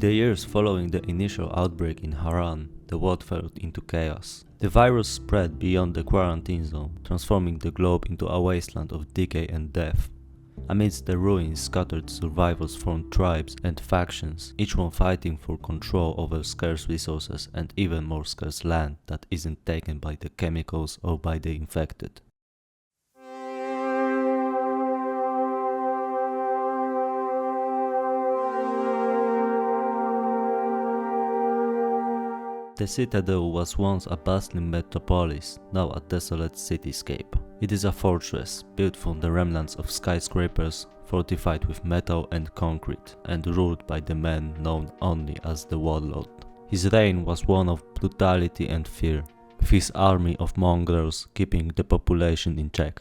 the years following the initial outbreak in Haran, the world fell into chaos. The virus spread beyond the quarantine zone, transforming the globe into a wasteland of decay and death. Amidst the ruins, scattered survivors formed tribes and factions, each one fighting for control over scarce resources and even more scarce land that isn't taken by the chemicals or by the infected. The citadel was once a bustling metropolis, now a desolate cityscape. It is a fortress, built from the remnants of skyscrapers, fortified with metal and concrete, and ruled by the man known only as the Warlord. His reign was one of brutality and fear, with his army of mongrels keeping the population in check.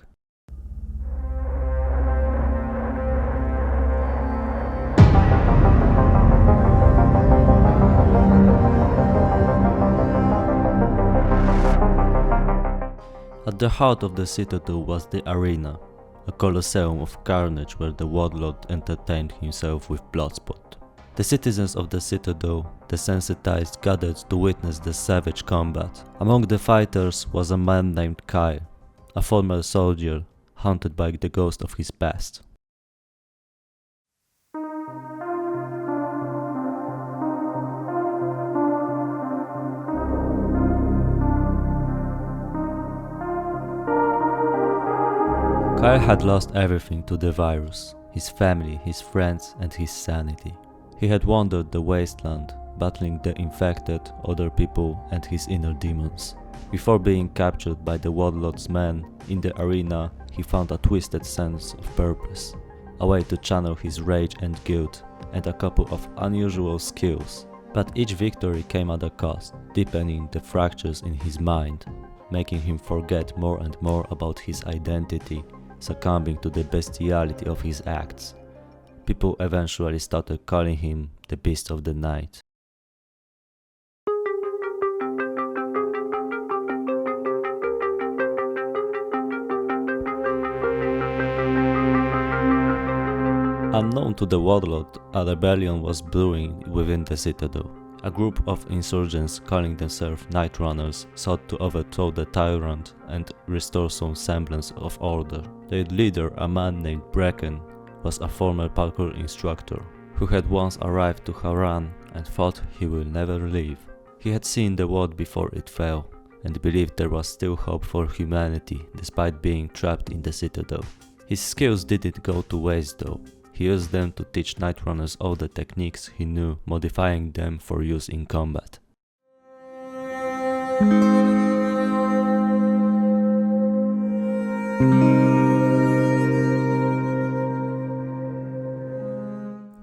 At the heart of the citadel was the arena, a colosseum of carnage where the warlord entertained himself with bloodsport. The citizens of the citadel, desensitized, gathered to witness the savage combat. Among the fighters was a man named Kyle, a former soldier haunted by the ghost of his past. Kyle had lost everything to the virus, his family, his friends and his sanity. He had wandered the wasteland, battling the infected, other people and his inner demons. Before being captured by the warlord's men in the arena, he found a twisted sense of purpose, a way to channel his rage and guilt, and a couple of unusual skills. But each victory came at a cost, deepening the fractures in his mind, making him forget more and more about his identity, succumbing to the bestiality of his acts. People eventually started calling him the Beast of the Night. Unknown to the warlord, a rebellion was brewing within the citadel. A group of insurgents calling themselves Night Runners sought to overthrow the tyrant and restore some semblance of order. Their leader, a man named Brecken, was a former parkour instructor who had once arrived to Haran and thought he will never leave. He had seen the world before it fell and believed there was still hope for humanity despite being trapped in the citadel. His skills didn't go to waste though. He used them to teach Night Runners all the techniques he knew, modifying them for use in combat.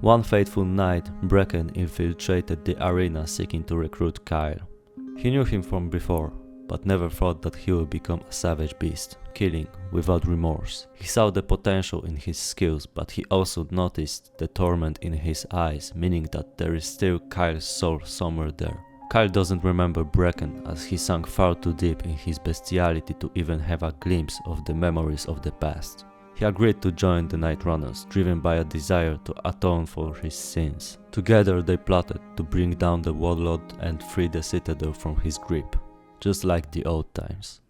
One fateful night, Brecken infiltrated the arena seeking to recruit Kyle. He knew him from before, but never thought that he would become a savage beast, killing without remorse. He saw the potential in his skills, but he also noticed the torment in his eyes, meaning that there is still Kyle's soul somewhere there. Kyle doesn't remember Brecken as he sank far too deep in his bestiality to even have a glimpse of the memories of the past. He agreed to join the Night Runners, driven by a desire to atone for his sins. Together they plotted to bring down the warlord and free the citadel from his grip, just like the old times.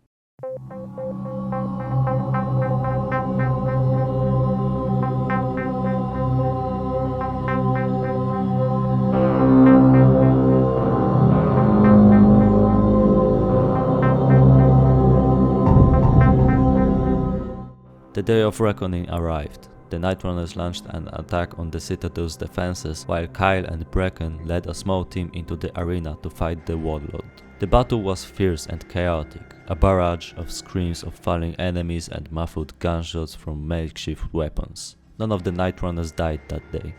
The day of reckoning arrived. The Night Runners launched an attack on the citadel's defenses, while Kyle and Brecken led a small team into the arena to fight the warlord. The battle was fierce and chaotic, a barrage of screams of falling enemies and muffled gunshots from makeshift weapons. None of the Night Runners died that day.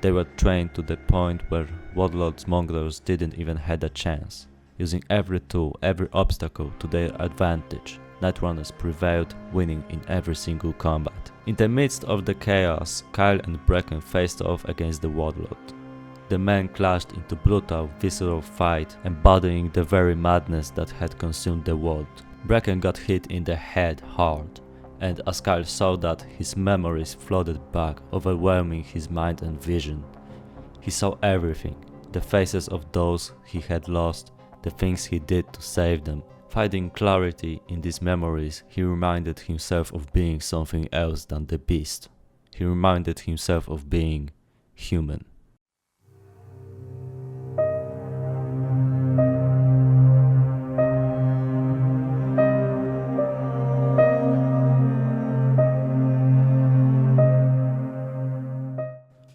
They were trained to the point where warlord's mongrels didn't even had a chance. Using every tool, every obstacle to their advantage, Night Runners prevailed, winning in every single combat. In the midst of the chaos, Kyle and Brecken faced off against the warlord. The men clashed into brutal, visceral fight, embodying the very madness that had consumed the world. Brecken got hit in the head hard, and as Kyle saw that, his memories flooded back, overwhelming his mind and vision. He saw everything, the faces of those he had lost, the things he did to save them. Finding clarity in these memories, he reminded himself of being something else than the beast. He reminded himself of being human.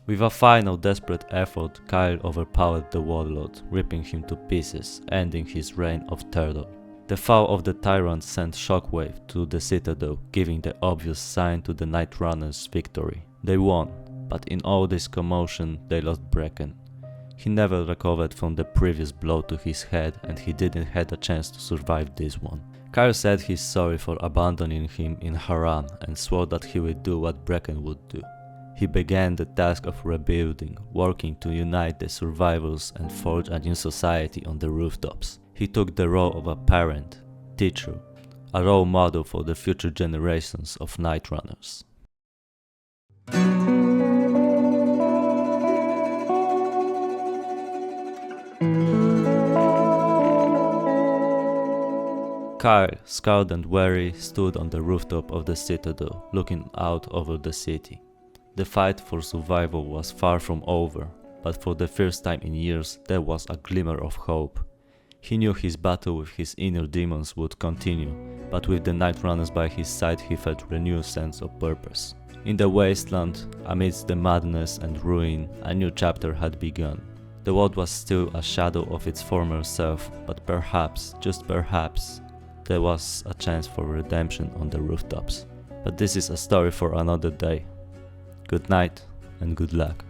With a final desperate effort, Kyle overpowered the warlord, ripping him to pieces, ending his reign of terror. The fall of the tyrant sent shockwave to the citadel, giving the obvious sign to the Night Runners' victory. They won, but in all this commotion they lost Brecken. He never recovered from the previous blow to his head, and he didn't have a chance to survive this one. Kyle said he's sorry for abandoning him in Haran and swore that he would do what Brecken would do. He began the task of rebuilding, working to unite the survivors and forge a new society on the rooftops. He took the role of a parent, teacher, a role model for the future generations of Night Runners. Kyle, scarred and weary, stood on the rooftop of the citadel, looking out over the city. The fight for survival was far from over, but for the first time in years there was a glimmer of hope. He knew his battle with his inner demons would continue, but with the Night Runners by his side he felt a renewed sense of purpose. In the wasteland, amidst the madness and ruin, a new chapter had begun. The world was still a shadow of its former self, but perhaps, just perhaps, there was a chance for redemption on the rooftops. But this is a story for another day. Good night and good luck.